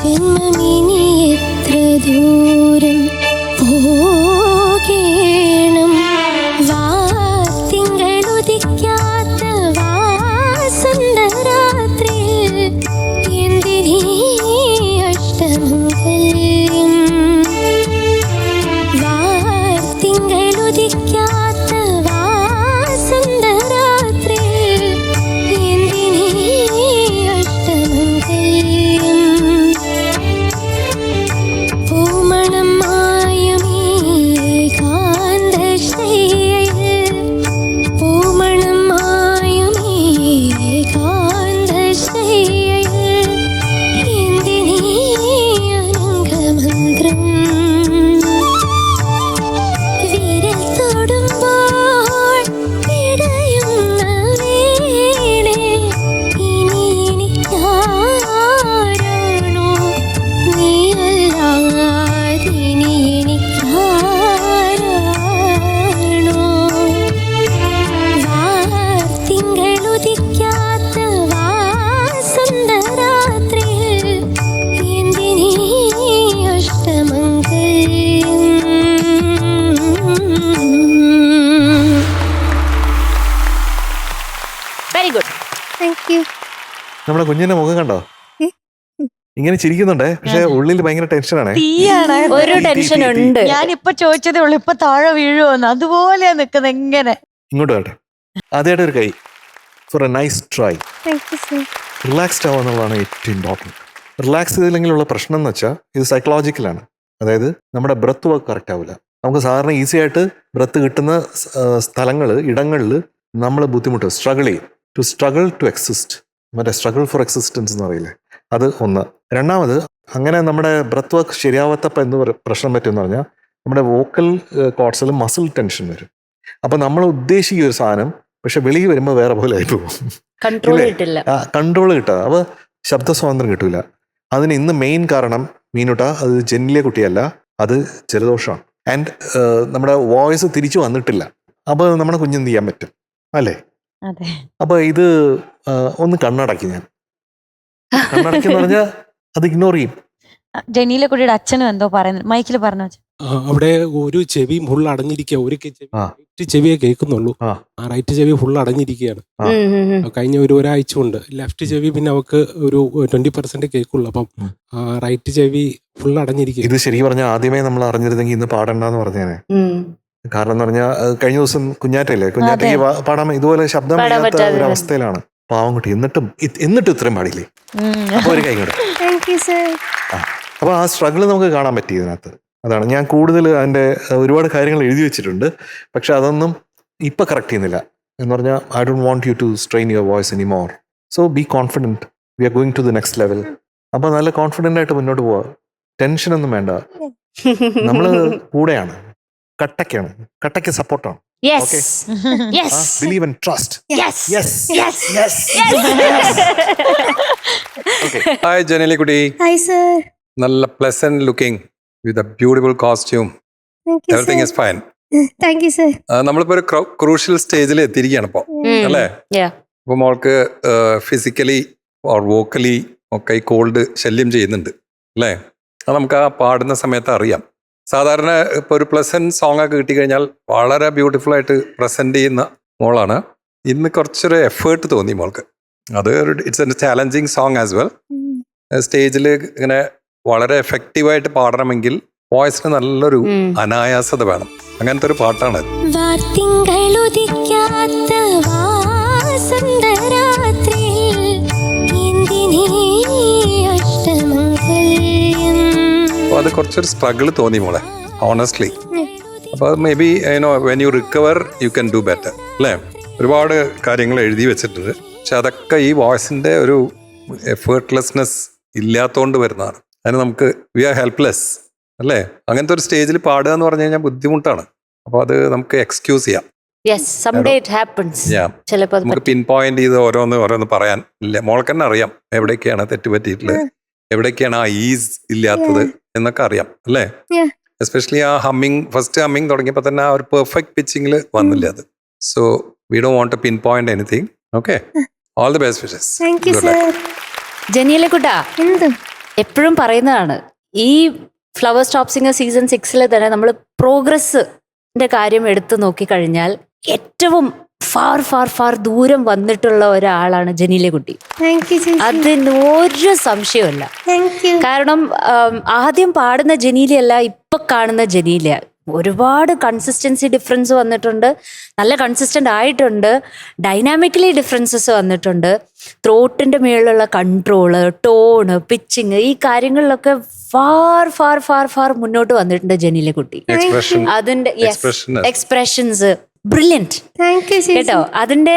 ജന്മമിനി എത്ര ദൂരം പോകേണം വാർത്തിങ്കളുദിക്കാത്ത വാസന്തരാത്രിയിൽ എന്തിനീ അഷ്ടമംഗല്യം വാർത്തിങ്കളുദിക്കാത്ത വാസന്തരാത്രിയിൽ എന്തിനീ അഷ്ടമംഗല്യം പൂമണം മായുമീ കാന്തശയ്യയിൽ പൂമണം മായുമീ കാന്തശയ്യയിൽ എന്തിനീ അനംഗമന്ത്രം വിരൽ തൊടുമ്പോൾ പിടയുന്ന വീണേ ഇനി എനിക്കാരാണോ നീയല്ലാതിനി എനിക്കാരാണോ വാർത്തിങ്കളുദിക്കാത്ത വാസന്തരാത്രിയിൽ എന്തിനീ അഷ്ടമംഗല്യം. Very good. Thank you. നമ്മുടെ കുഞ്ഞിന്റെ മുഖം കണ്ടോ? ഇങ്ങനെ ചിരിക്കുന്നുണ്ടേ, പക്ഷെ ഉള്ളിൽ ഭയങ്കര ടെൻഷനാണ്. തീയാണ്. ഒരു ടെൻഷൻ ഉണ്ട്. ഞാനിപ്പൊ ചോദിച്ചതേ ഉള്ളൂ, ഇപ്പൊ താഴെ വീഴുവോന്ന്. അതുപോലെയാ നിക്കുന്നത് എങ്ങനെ. ഇങ്ങോട്ട് വരട്ടെ. ആദ്യമായിട്ട് ഒരു കൈ for a nice try. Thank you sir. Relaxed ആവുക എന്നുള്ളതാണ് ഏറ്റവും ഇമ്പോർട്ടൻറ്റ്. റിലാക്സ് ചെയ്തില്ലെങ്കിലുള്ള പ്രശ്നം എന്ന് വെച്ചാൽ ഇത് സൈക്കോളജിക്കലാണ്. അതായത് നമ്മുടെ ബ്രത്ത് വർക്ക് കറക്റ്റ് ആവില്ല. നമുക്ക് സാധാരണ ഈസി ആയിട്ട് ബ്രത്ത് കിട്ടുന്ന സ്ഥലങ്ങൾ, ഇടങ്ങളിൽ നമ്മൾ ബുദ്ധിമുട്ട് സ്ട്രഗിൾ ചെയ്യും. ടു സ്ട്രഗിൾ ടു എക്സിസ്റ്റ്, മറ്റേ സ്ട്രഗിൾ ഫോർ എക്സിസ്റ്റൻസ് എന്ന് പറയില്ലേ, അത് ഒന്ന്. രണ്ടാമത്, അങ്ങനെ നമ്മുടെ ബ്രത്ത് വർക്ക് ശരിയാവാത്തപ്പോൾ എന്ത് പ്രശ്നം പറ്റുമെന്ന് പറഞ്ഞാൽ നമ്മുടെ വോക്കൽ കോഡ്സിൽ മസിൽ ടെൻഷൻ വരും. അപ്പം നമ്മൾ ഉദ്ദേശിക്കുന്ന ഒരു സാധനം പക്ഷെ വെളിയിൽ വരുമ്പോൾ വേറെ പോലെ ആയി പോകും. കൺട്രോൾ കിട്ടില്ല. കൺട്രോൾ കിട്ടുക, അപ്പോൾ ശബ്ദ സ്വാതന്ത്ര്യം കിട്ടില്ല. അതിന് ഇന്ന് മെയിൻ കാരണം മീനുട്ട, അത് ജെന്നിലെ കുട്ടിയല്ല, അത് ജലദോഷമാണ്. ആൻഡ് നമ്മുടെ വോയിസ് തിരിച്ചു വന്നിട്ടില്ല. അപ്പോൾ നമ്മുടെ കുഞ്ഞെന്ത് ചെയ്യാൻ പറ്റും അല്ലേ? അതെ. അപ്പോൾ ഇത് ഒന്ന് കണ്ണടക്കി. ഞാൻ കണ്ണടക്കെന്ന് പറഞ്ഞാൽ അത് ഇഗ്നോർ ചെയ്യും. ജനീലെ കുട്ടിയുടെ അച്ഛനും എന്തോ പറയുന്നു, മൈക്കിൽ പറഞ്ഞു. അവിടെ ഒരു ചെവി ഫുൾ അടഞ്ഞിരിക്കുക. ഒരു ആ. റൈറ്റ് ചെവിയെ കേൾക്കുന്നുള്ളൂ. ആ. ആ റൈറ്റ് ചെവി ഫുൾ അടഞ്ഞിരിക്കുകയാണ്. ആ. കഴിഞ്ഞ ഒരാഴ്ച കൊണ്ട് ലെഫ്റ്റ് ചെവി പിന്നെ അവക്ക് ഒരു 20% കേൾക്കുള്ളൂ. അപ്പം റൈറ്റ് ചെവി ഫുൾ അടഞ്ഞിരിക്കുക. ഇത് ശരിക്കും പറഞ്ഞാൽ ആദ്യമേ നമ്മൾ അറിഞ്ഞിരുന്നെങ്കിൽ ഇന്ന് പാടണ്ടെന്ന് പറഞ്ഞേനെ. കാരണം എന്ന് പറഞ്ഞാൽ കഴിഞ്ഞ ദിവസം കുഞ്ഞാറ്റയില്ലേ, കുഞ്ഞാറ്റയ്ക്ക് പാടാൻ ഇതുപോലെ ശബ്ദം ഇല്ലാത്ത ഒരു അവസ്ഥയിലാണ് പാവം കുട്ടി. എന്നിട്ടും ഇത്രയും പാടില്ലേ. അപ്പൊ ഒരു കൈ കൂടെ. Thank you sir. അപ്പൊ ആ സ്ട്രഗിൾ നമുക്ക് കാണാൻ പറ്റി ഇതിനകത്ത്. അതാണ് ഞാൻ കൂടുതൽ അതിൻ്റെ ഒരുപാട് കാര്യങ്ങൾ എഴുതി വെച്ചിട്ടുണ്ട്, പക്ഷെ അതൊന്നും ഇപ്പം കറക്റ്റ് ചെയ്യുന്നില്ല. എന്ന് പറഞ്ഞാൽ I don't want you to strain your voice any more. So be confident, we are going to the next level. അപ്പോൾ നല്ല കോൺഫിഡൻ്റ് ആയിട്ട് മുന്നോട്ട് പോവുക. ടെൻഷനൊന്നും വേണ്ട, നമ്മൾ കൂടെയാണ്. കട്ടയ്ക്ക് സപ്പോർട്ടാണ്. Believe and trust. Hi Janali കുട്ടി. Hi sir. നല്ല pleasant looking with a beautiful costume. Thank you എവറിങ് sir. Is fine. Thank you sir. നമ്മളിപ്പോ ഒരു ക്രൂഷ്യൽ സ്റ്റേജിൽ എത്തിയിരിക്കുകയാണ് ഇപ്പോൾ, അല്ലേ? അപ്പോൾ മോൾക്ക് ഫിസിക്കലി ഓർ വോക്കലി ഒക്കെ ഈ കോൾഡ് ശല്യം ചെയ്യുന്നുണ്ട്, അല്ലേ? അത് നമുക്ക് ആ പാടുന്ന സമയത്ത് അറിയാം. സാധാരണ ഇപ്പോൾ ഒരു പ്ലസന്റ് സോങ് ഒക്കെ കിട്ടിക്കഴിഞ്ഞാൽ വളരെ ബ്യൂട്ടിഫുൾ ആയിട്ട് പ്രസന്റ് ചെയ്യുന്ന മോളാണ്. ഇന്ന് കുറച്ചൊരു എഫേർട്ട് തോന്നി മോൾക്ക്. അത് it's A challenging song as well. സ്റ്റേജിൽ ഇങ്ങനെ വളരെ എഫക്റ്റീവായിട്ട് പാടണമെങ്കിൽ വോയിസിന് നല്ലൊരു അനായാസത വേണം. അങ്ങനത്തെ ഒരു പാട്ടാണ്. വാർത്തിങ്കളുദിക്കാത്ത വാസന്തരാത്രിയിൽ എന്തിനീ അഷ്ടമംഗല്യം. അപ്പോൾ അത് കുറച്ചൊരു സ്ട്രഗിൾ തോന്നി മോളെ, ഓണസ്റ്റ്ലി. അപ്പോൾ may be when you recover you can do better, അല്ലേ? ഒരുപാട് കാര്യങ്ങൾ എഴുതി വെച്ചിട്ടുണ്ട്, പക്ഷെ അതൊക്കെ ഈ വോയിസിൻ്റെ ഒരു എഫേർട്ട്ലെസ്നെസ് ഇല്ലാത്തതുകൊണ്ട് വരുന്നതാണ്. അതിന് നമുക്ക് വി ആർ ഹെൽപ്ലെസ്, അല്ലേ? അങ്ങനത്തെ ഒരു സ്റ്റേജിൽ പാടുക എന്ന് പറഞ്ഞു കഴിഞ്ഞാൽ ബുദ്ധിമുട്ടാണ്. അപ്പോൾ അത് നമുക്ക് എക്സ്ക്യൂസ് ചെയ്യാം. നമുക്ക് പിൻ പോയിന്റ് ചെയ്ത് ഓരോന്ന് പറയാൻ ഇല്ല. മോൾക്ക് തന്നെ അറിയാം എവിടേക്കാണ് തെറ്റുപറ്റിയിട്ടുള്ളത്, എവിടേക്കാണ് ആ ഈസ് ഇല്ലാത്തത് എന്നൊക്കെ അറിയാം, അല്ലേ? എസ്പെഷ്യലി ആ ഫസ്റ്റ് ഹമ്മിങ് തുടങ്ങിയപ്പോൾ തന്നെ ആ ഒരു പെർഫെക്റ്റ് പിച്ചിങ്ങിൽ വന്നില്ല അത്. So we don't want to pin point anything. Okay, all the best wishes. Thank you sir. ജനിയലെ കുട്ടാ, എന്ത് എപ്പോഴും പറയുന്നതാണ്, ഈ ഫ്ലവേഴ്സ് ടോപ്പ് സിംഗർ സീസൺ 6 തന്നെ നമ്മൾ പ്രോഗ്രസ്സിന്റെ കാര്യം എടുത്തു നോക്കിക്കഴിഞ്ഞാൽ ഏറ്റവും ഫാർ ഫാർ ഫാർ ദൂരം വന്നിട്ടുള്ള ഒരാളാണ് ജനീല കുട്ടി. അതിന് ഒരു സംശയമില്ല. കാരണം ആദ്യം പാടുന്ന ജനീലയല്ല ഇപ്പൊ കാണുന്ന ജനീല. ഒരുപാട് കൺസിസ്റ്റൻസി ഡിഫറൻസ് വന്നിട്ടുണ്ട്, നല്ല കൺസിസ്റ്റന്റ് ആയിട്ടുണ്ട്, ഡൈനാമിക്കലി ഡിഫറൻസസ് വന്നിട്ടുണ്ട്, ത്രോട്ടിന്റെ മേളിലുള്ള കൺട്രോള്, ടോണ്, പിച്ചിങ്, ഈ കാര്യങ്ങളിലൊക്കെ ഫാർ ഫാർ ഫാർ ഫാർ മുന്നോട്ട് വന്നിട്ടുണ്ട് ജനീല കുട്ടി. അതിന്റെ എക്സ്പ്രഷൻസ് ബ്രില്യൻറ്റ് കേട്ടോ. അതിന്റെ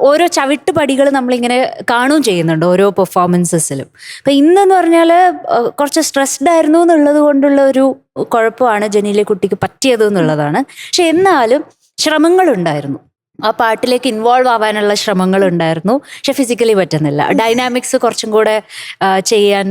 ഓരോ ചവിട്ടുപടികൾ നമ്മളിങ്ങനെ കാണുകയും ചെയ്യുന്നുണ്ട് ഓരോ പെർഫോമൻസസിലും. അപ്പൊ ഇന്നെന്ന് പറഞ്ഞാൽ കുറച്ച് സ്ട്രെസ്ഡ് ആയിരുന്നു എന്നുള്ളത് കൊണ്ടുള്ള ഒരു കുഴപ്പമാണ് ജനീല കുട്ടിക്ക് പറ്റിയത് എന്നുള്ളതാണ്. പക്ഷെ എന്നാലും ശ്രമങ്ങളുണ്ടായിരുന്നു, ആ പാട്ടിലേക്ക് ഇൻവോൾവ് ആവാനുള്ള ശ്രമങ്ങളുണ്ടായിരുന്നു. പക്ഷെ ഫിസിക്കലി പറ്റുന്നില്ല. ഡൈനാമിക്സ് കുറച്ചും കൂടെ ചെയ്യാൻ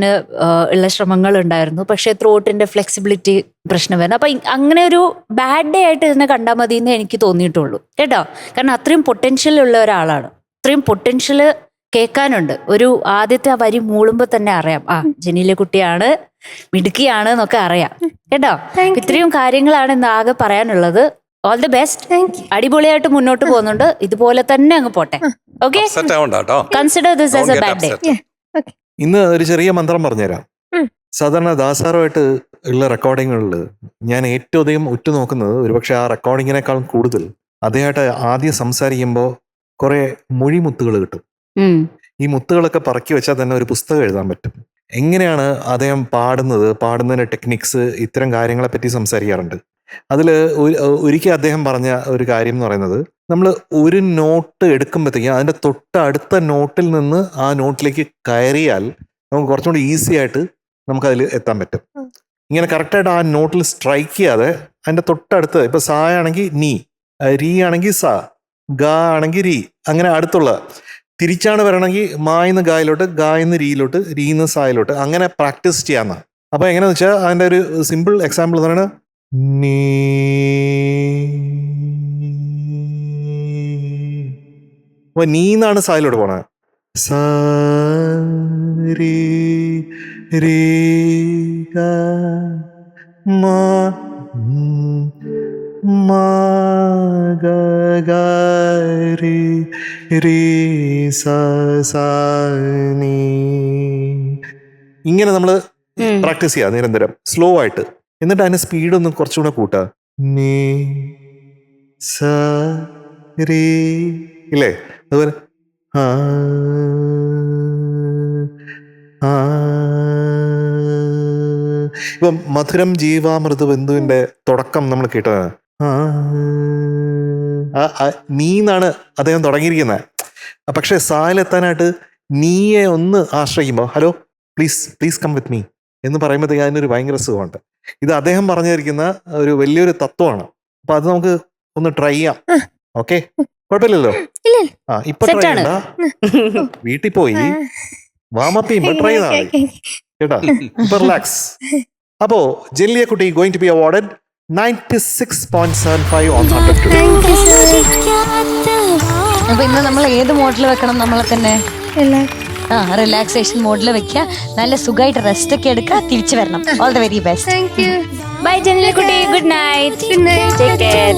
ഉള്ള ശ്രമങ്ങളുണ്ടായിരുന്നു. പക്ഷെ ത്രോട്ടിന്റെ ഫ്ലെക്സിബിലിറ്റി പ്രശ്നം വരുന്നത്. അപ്പൊ അങ്ങനെ ഒരു ബാഡ് ഡേ ആയിട്ട് ഇതിനെ കണ്ടാൽ മതി എന്നേ എനിക്ക് തോന്നിയിട്ടുള്ളൂ കേട്ടോ. കാരണം അത്രയും പൊട്ടൻഷ്യൽ ഉള്ള ഒരാളാണ്, അത്രയും പൊട്ടൻഷ്യൽ കേൾക്കാനുണ്ട്. ഒരു ആദ്യത്തെ ആ വരി മൂളുമ്പോൾ തന്നെ അറിയാം, ആ ജനീല കുട്ടിയാണ്, മിടുക്കിയാണ് എന്നൊക്കെ അറിയാം കേട്ടോ. ഇത്രയും കാര്യങ്ങളാണ് ഇന്ന് ആകെ പറയാനുള്ളത്. All the best. അടിപൊളിയായിട്ട് മുന്നോട്ട് പോകുന്നുണ്ട്, ഇതുപോലെ തന്നെ അങ്ങ് പോട്ടെ. Okay, consider this as A bad day. ഇന്ന് ഒരു ചെറിയ മന്ത്രം പറഞ്ഞുതരാം. സാധാരണ ദാസാറുമായിട്ട് ഉള്ള റെക്കോർഡിങ്ങുകളിൽ ഞാൻ ഏറ്റവും അധികം ഉറ്റുനോക്കുന്നത്, ഒരുപക്ഷെ ആ റെക്കോർഡിങ്ങിനേക്കാളും കൂടുതൽ അദ്ദേഹമായിട്ട് ആദ്യം സംസാരിക്കുമ്പോൾ കുറെ മൊഴിമുത്തുകൾ കിട്ടും. ഈ മുത്തുകളൊക്കെ പറക്കി വെച്ചാൽ തന്നെ ഒരു പുസ്തകം എഴുതാൻ പറ്റും. എങ്ങനെയാണ് അദ്ദേഹം പാടുന്നതിന്റെ ടെക്നിക്സ്, ഇത്തരം കാര്യങ്ങളെ പറ്റി സംസാരിക്കാറുണ്ട്. അതിൽ ഒരിക്കൽ അദ്ദേഹം പറഞ്ഞ ഒരു കാര്യം എന്ന് പറയുന്നത്, നമ്മൾ ഒരു നോട്ട് എടുക്കുമ്പോഴത്തേക്കും അതിൻ്റെ തൊട്ടടുത്ത നോട്ടിൽ നിന്ന് ആ നോട്ടിലേക്ക് കയറിയാൽ നമുക്ക് കുറച്ചും കൂടി ഈസി ആയിട്ട് നമുക്കതിൽ എത്താൻ പറ്റും. ഇങ്ങനെ കറക്റ്റായിട്ട് ആ നോട്ടിൽ സ്ട്രൈക്ക് ചെയ്യാതെ അതിൻ്റെ തൊട്ടടുത്ത്, ഇപ്പം സാ ആണെങ്കിൽ നീ, രീ ആണെങ്കിൽ സ, ഗ ആണെങ്കിൽ രീ, അങ്ങനെ അടുത്തുള്ള തിരിച്ചാണ് വരണമെങ്കിൽ മായിന്ന് ഗായിലോട്ട്, ഗായിന്ന് രീയിലോട്ട്, രീന്ന് സായിലോട്ട്, അങ്ങനെ പ്രാക്ടീസ് ചെയ്യാമെന്നാണ്. അപ്പോൾ എങ്ങനെയാണെന്ന് വെച്ചാൽ അതിൻ്റെ ഒരു സിമ്പിൾ എക്സാമ്പിൾ എന്ന് പറയുന്നത്, നീ അപ്പൊ നീന്നാണ് സായിലോട്ട് പോണേ. സരി രേ ഗ മ മ ഗ ഗ രി രി സ സ നീ. ഇങ്ങനെ നമ്മൾ പ്രാക്ടീസ് ചെയ്യാം നിരന്തരം, സ്ലോ ആയിട്ട്. എന്നിട്ട് അതിന്റെ സ്പീഡ് ഒന്ന് കുറച്ചുകൂടെ കൂട്ടുക. നീ സ രേ ഇല്ലേ, അതുപോലെ ആ ആ. ഇപ്പം മധുരം ജീവാമൃത ബന്ധുവിന്റെ തുടക്കം നമ്മൾ കേട്ടത് നീന്നാണ് അദ്ദേഹം തുടങ്ങിയിരിക്കുന്നത്. പക്ഷെ സായിലെത്താനായിട്ട് നീയെ ഒന്ന് ആശ്രയിക്കുമ്പോൾ, hello please come with me എന്ന് പറയുമ്പോഴത്തേക്ക് അതിനൊരു ഭയങ്കര സുഖമുണ്ട്. ഇത് അദ്ദേഹം പറഞ്ഞിരിക്കുന്ന ഒരു വലിയൊരു തത്വമാണ്. അപ്പൊ അത് നമുക്ക് ഒന്ന് ട്രൈ ചെയ്യാം. ഓക്കെ, കുഴപ്പമില്ലല്ലോ. ഇപ്പൊ ട്രൈ ചെയ്യണ്ട, വീട്ടിൽ പോയി വാമപ്പ് ചെയ്യുമ്പോ ട്രൈ ചെയ്താൽ മതി കേട്ടാ. ഇപ്പൊ റിലാക്സ്. അപ്പോ ജനീല കുട്ടി going to be awarded 96.75 on 100 today. അപ്പൊ ഇന്ന് നമ്മൾ ഏത് മോഡിൽ വെക്കണം? നമ്മളെ തന്നെ റിലാക്സേഷൻ മോഡിൽ വെക്കുക. നല്ല സുഖമായിട്ട് റെസ്റ്റ് ഒക്കെ എടുക്കുക, തിരിച്ചു വരണം. All the very best. Bye Janeela കുട്ടി, ഗുഡ് നൈറ്റ്, ടേക്ക് കെയർ.